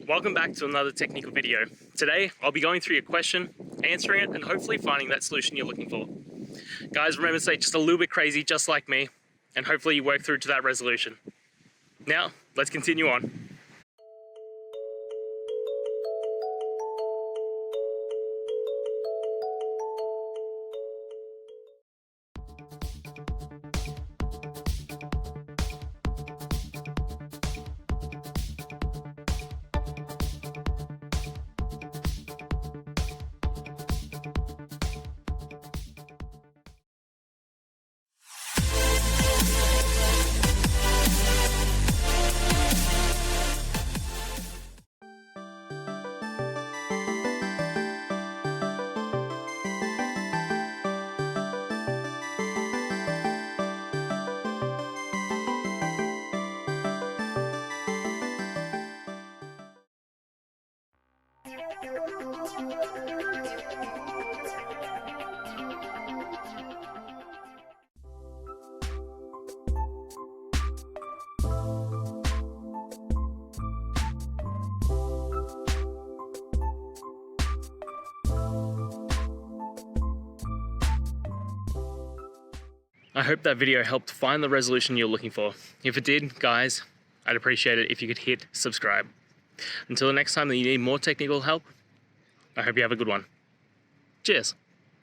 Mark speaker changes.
Speaker 1: Welcome back to another technical video. Today, I'll be going through your question, answering it, and hopefully finding that solution you're looking for. Guys, remember to stay just a little bit crazy, just like me, and hopefully you work through to that resolution. Now, let's continue on. I hope that video helped find the resolution you're looking for. If it did, guys, I'd appreciate it if you could hit subscribe. Until the next time that you need more technical help, I hope you have a good one. Cheers.